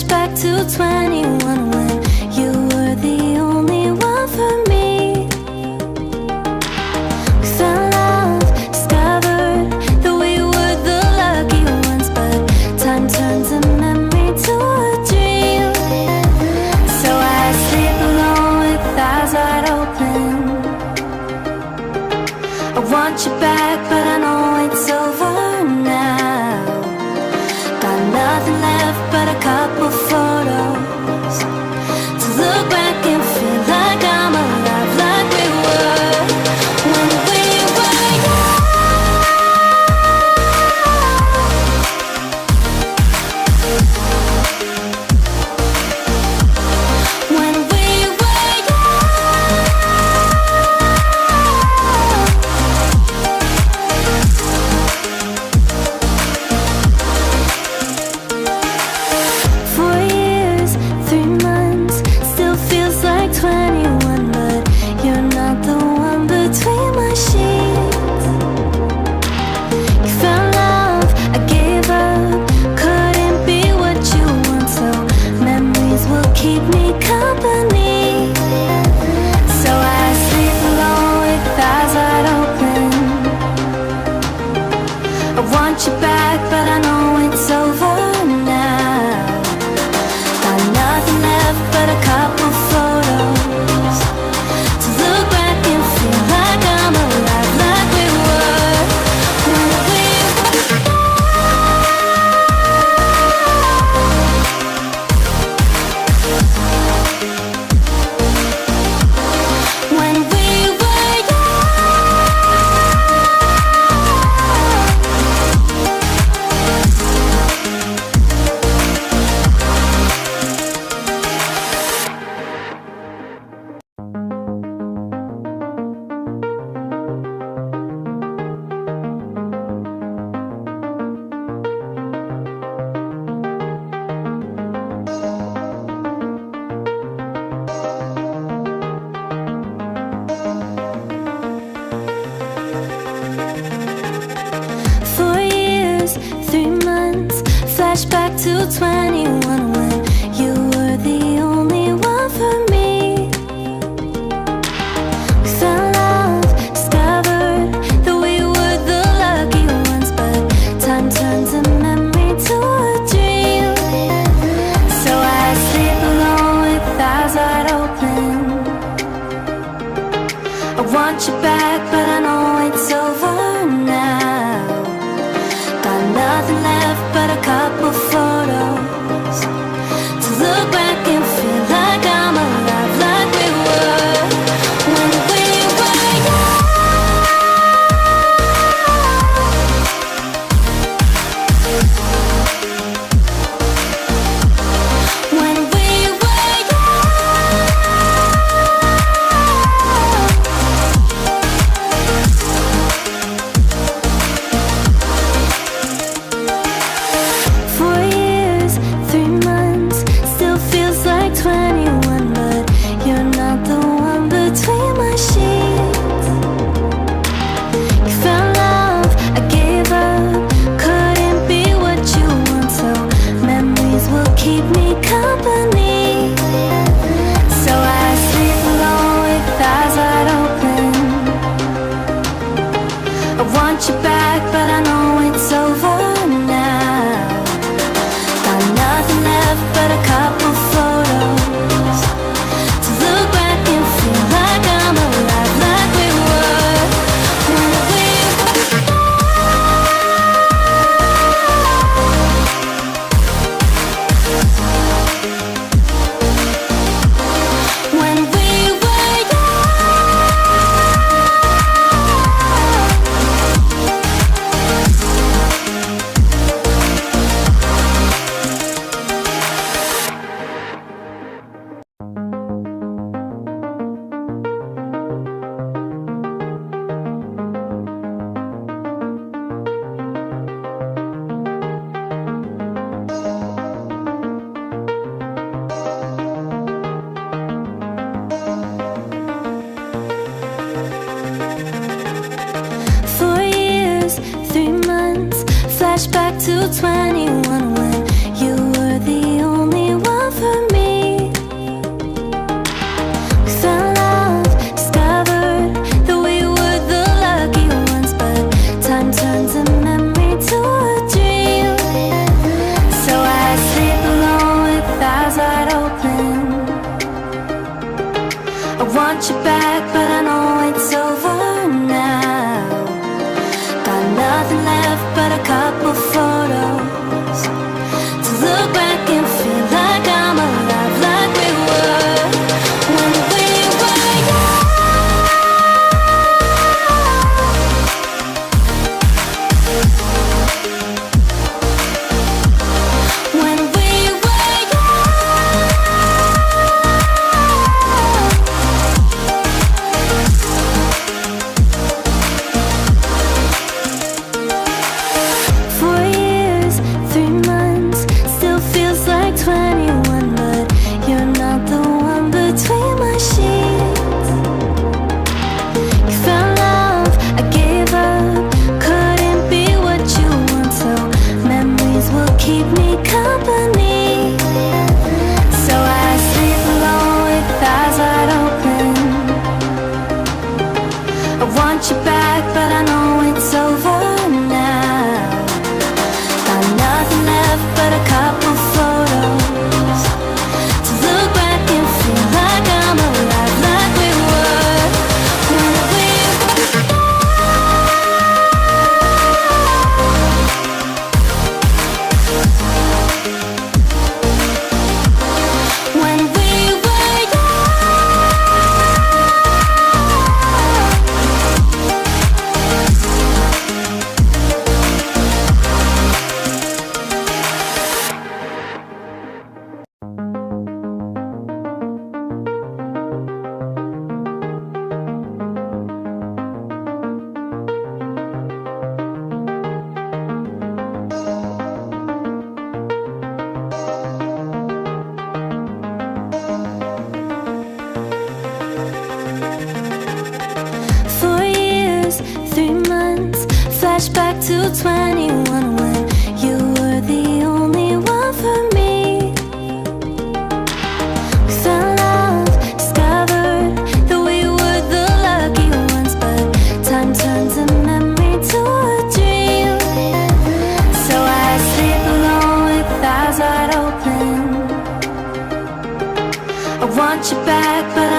Back to 21 when you were the only one for me. We fell in love, discovered that we were the lucky ones, but time turns a memory to a dream. So I sleep alone with eyes wide open. I want you back, but I know it's over now. Got nothing left but a couple photos to look back and feel like I'm alive, like we were when we were young. When we were young. 4 years, 3 months, still feels like 21, but you're not the one between my sheets. You found love, I gave up, couldn't be what you want, so memories will keep me company. So I sleep alone with eyes wide open. I want you back, but I know it's over now. Got nothing left but a couple photos to look back and feel like I'm alive, like we were when we were young. When we were back to 21 when you were the only one for me. We fell in love, discovered that we were the lucky ones, but time turns a memory to a dream. So I sleep alone with eyes wide open. I want you back, but I know it's over now. Got nothing left but a couple photos to look back and feel like I'm alive, like we were when we were young. When we were young. 4 years, 3 months, flashback to 21 when you were the only one for me. We fell in love, discovered that we were the lucky ones, but time turns a memory to a dream. So I sleep alone with eyes wide open. I want you back, but I know it's over now. Got nothing left but a couple photos to look back and feel like I'm alive, like we were when we were young. Flashback to 21 when you were the only one for me. We fell in love, discovered that we were the lucky ones, but time turns a memory to a dream. So I sleep alone with eyes wide open. I want you back, but I know it's over now. Got nothing left but a couple photos to look back and feel like I'm alive, like we were when we were young. When we were young. 4 years, 3 months, still feels like 21, but you're not the one between my sheets. You found love, I gave up, couldn't be what you want, so memories will keep me company. So I sleep alone with eyes wide open. I want you back, but I know it's over now. Got nothing left but a couple photos to look back and feel like I'm alive, like we were when we when we were young. 4 years, 3 months, flashback to 21 when you were the only one for me. We fell in love, discovered that we were the lucky ones, but time turns a memory to a dream. So I sleep alone with eyes wide open. I want you back, but